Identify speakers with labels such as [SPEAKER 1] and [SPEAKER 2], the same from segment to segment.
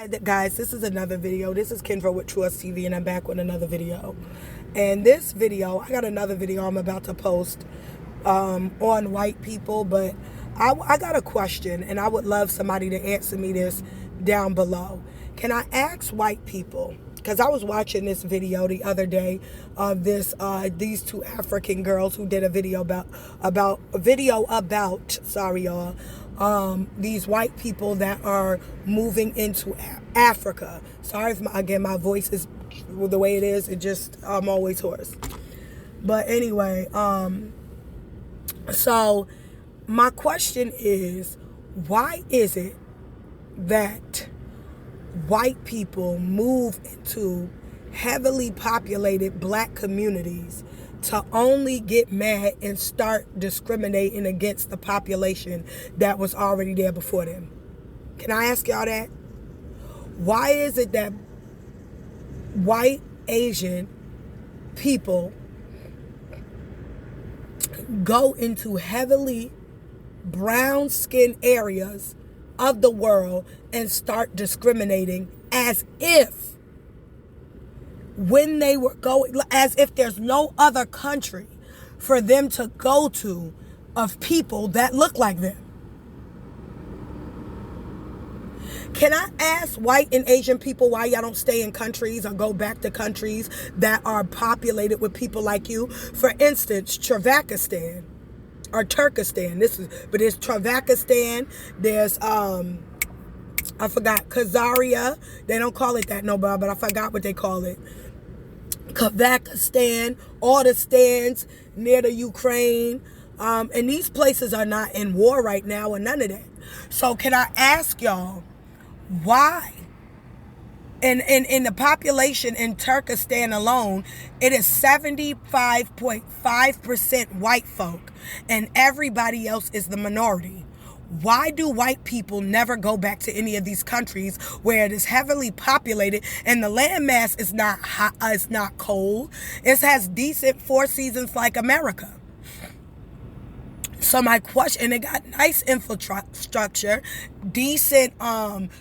[SPEAKER 1] Guys, this is another video. This is Kendra with Trust TV, and I'm back with another video. And this video, I got another video I'm about to post on white people, but I got a question, and I would love somebody to answer me this down below. Can I ask white people? Because I was watching this video the other day of these two African girls who did a video about these white people that are moving into Africa. Sorry if my voice is the way it is. I'm always hoarse. But anyway, so my question is, why is it that white people move into heavily populated black communities to only get mad and start discriminating against the population that was already there before them? Can I ask y'all that? Why is it that white Asian people go into heavily brown skin areas of the world and start discriminating as if there's no other country for them to go to of people that look like them? Can I ask white and Asian people why y'all don't stay in countries or go back to countries that are populated with people like you? For instance, Travakistan or Turkestan. But there's Travakistan. There's I forgot, Khazaria. They don't call it that no more, but I forgot what they call it. Kazakhstan, all the stands near the Ukraine. And these places are not in war right now or none of that. So can I ask y'all, why? In the population in Turkestan alone, it is 75.5% white folk, and everybody else is the minority. Why do white people never go back to any of these countries where it is heavily populated and the landmass is not hot, it's not cold? It has decent 4 seasons like America. So my question, and it got nice infrastructure, decent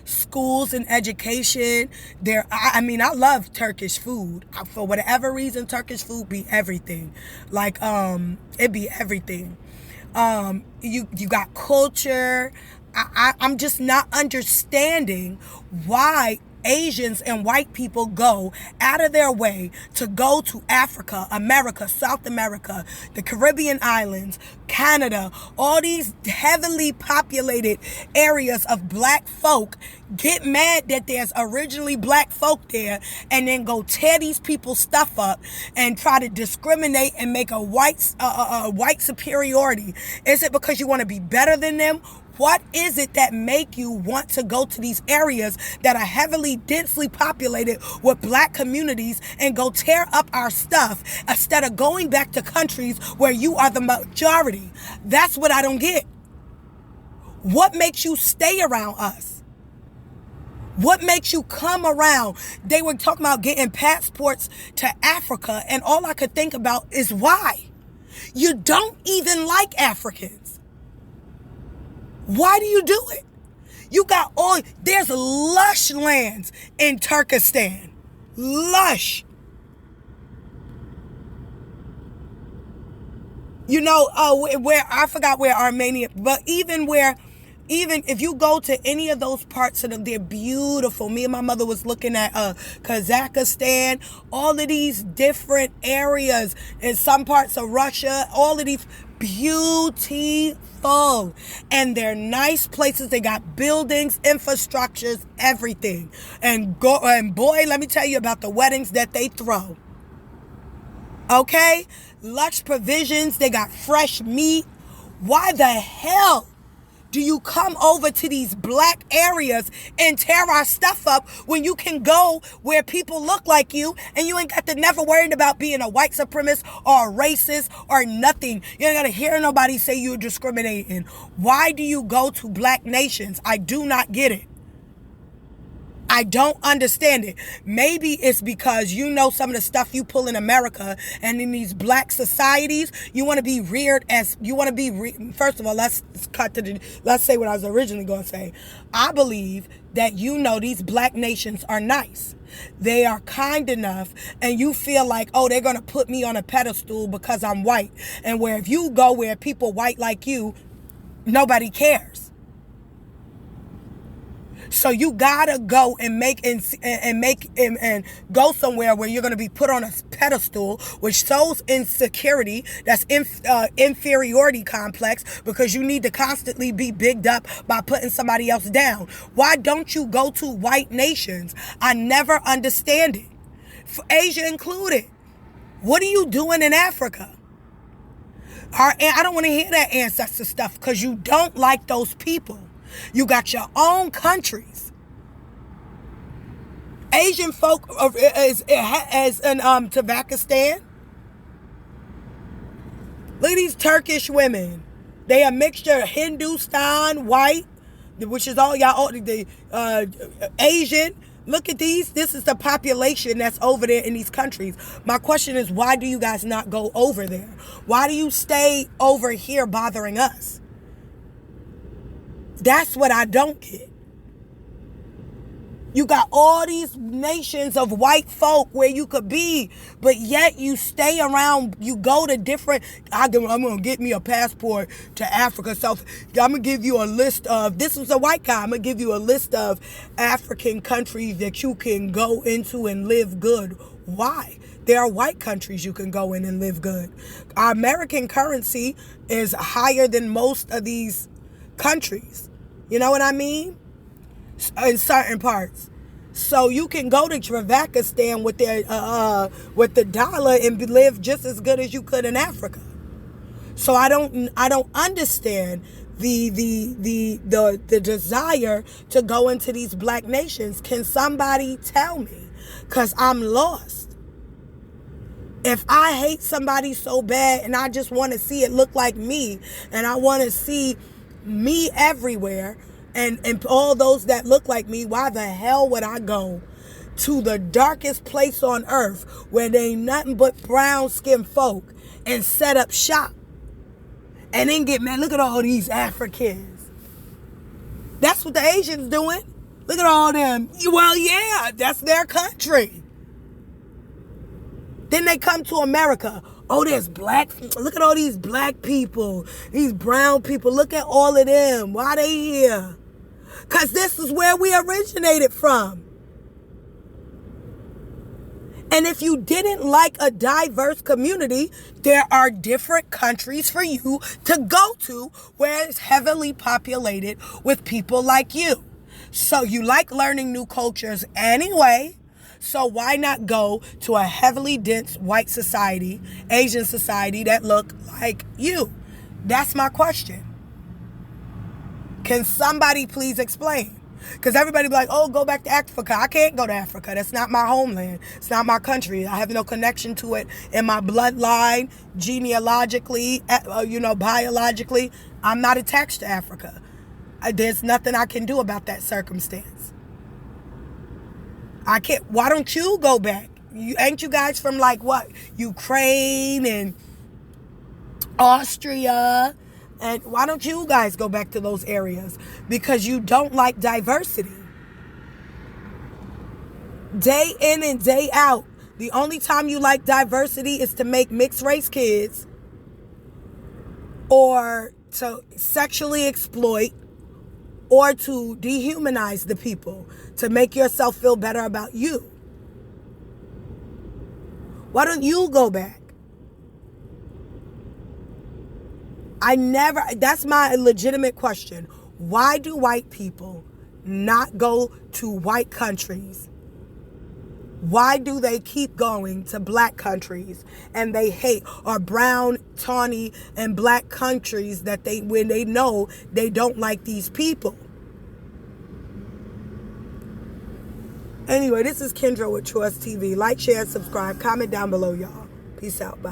[SPEAKER 1] schools and education. I love Turkish food. For whatever reason, Turkish food be everything. It be everything. You got culture. I'm just not understanding why Asians and white people go out of their way to go to Africa, America, South America, the Caribbean islands, Canada, all these heavily populated areas of black folk, get mad that there's originally black folk there, and then go tear these people's stuff up and try to discriminate and make a white superiority. Is it because you want to be better than them? What is it that make you want to go to these areas that are heavily, densely populated with black communities and go tear up our stuff instead of going back to countries where you are the majority? That's what I don't get. What makes you stay around us? What makes you come around? They were talking about getting passports to Africa, and all I could think about is why? You don't even like Africans. Why do you do it? There's lush lands in Turkestan. Lush. Where I forgot where Armenia, but even if you go to any of those parts of them, they're beautiful. Me and my mother was looking at Kazakhstan, all of these different areas in some parts of Russia, all of these beautiful, and they're nice places. They got buildings, infrastructures, everything. And boy, let me tell you about the weddings that they throw. Okay? Lush provisions, they got fresh meat. Why the hell do you come over to these black areas and tear our stuff up when you can go where people look like you and you ain't got to never worried about being a white supremacist or a racist or nothing? You ain't got to hear nobody say you're discriminating. Why do you go to black nations? I do not get it. I don't understand it. Maybe it's because you know some of the stuff you pull in America, and in these black societies, you want to be reared as you want to be. First of all, let's say what I was originally going to say. I believe that these black nations are nice. They are kind enough, and you feel like, oh, they're going to put me on a pedestal because I'm white. And where if you go where people white like you, nobody cares. So you gotta go and go somewhere where you're gonna be put on a pedestal, which shows insecurity. That's inferiority complex, because you need to constantly be bigged up by putting somebody else down. Why don't you go to white nations? I never understand it. For Asia included. What are you doing in Africa? I don't want to hear that ancestor stuff, because you don't like those people. You got your own countries. Asian folk as in Tajikistan. Look at these Turkish women. They a mixture of Hindustan, white, which is all y'all, Asian. Look at these. This is the population that's over there in these countries. My question is, why do you guys not go over there? Why do you stay over here bothering us? That's what I don't get. You got all these nations of white folk where you could be, but yet you stay around, you go to different, I'm going to get me a passport to Africa. So I'm going to give you a list of, this was a white guy, I'm going to give you a list of African countries that you can go into and live good. Why? There are white countries you can go in and live good. Our American currency is higher than most of these countries. You know what I mean? In certain parts. So you can go to Tajikistan with the dollar and live just as good as you could in Africa. So I don't understand the desire to go into these black nations. Can somebody tell me? Because I'm lost. If I hate somebody so bad and I just want to see it look like me, and I want to see me everywhere, and all those that look like me, why the hell would I go to the darkest place on earth where there ain't nothing but brown skinned folk and set up shop and then get mad? Look at all these Africans. That's what the Asians doing. Look at all them. Well, yeah, that's their country. Then they come to America. Oh, there's black. Look at all these black people, these brown people. Look at all of them. Why they here? Because this is where we originated from. And if you didn't like a diverse community, there are different countries for you to go to where it's heavily populated with people like you. So you like learning new cultures anyway. So why not go to a heavily dense white society, Asian society that look like you? That's my question. Can somebody please explain? Because everybody be like, oh, go back to Africa. I can't go to Africa. That's not my homeland. It's not my country. I have no connection to it in my bloodline, genealogically, biologically. I'm not attached to Africa. There's nothing I can do about that circumstance. I can't. Why don't you go back? Ain't you guys from like what? Ukraine and Austria? And why don't you guys go back to those areas? Because you don't like diversity. Day in and day out. The only time you like diversity is to make mixed race kids or to sexually exploit or to dehumanize the people, to make yourself feel better about you. Why don't you go back? That's my legitimate question. Why do white people not go to white countries? Why do they keep going to black countries and they hate, or brown, tawny, and black countries that when they know they don't like these people? Anyway, this is Kendra with Trust TV. Like, share, subscribe, comment down below, y'all. Peace out. Bye.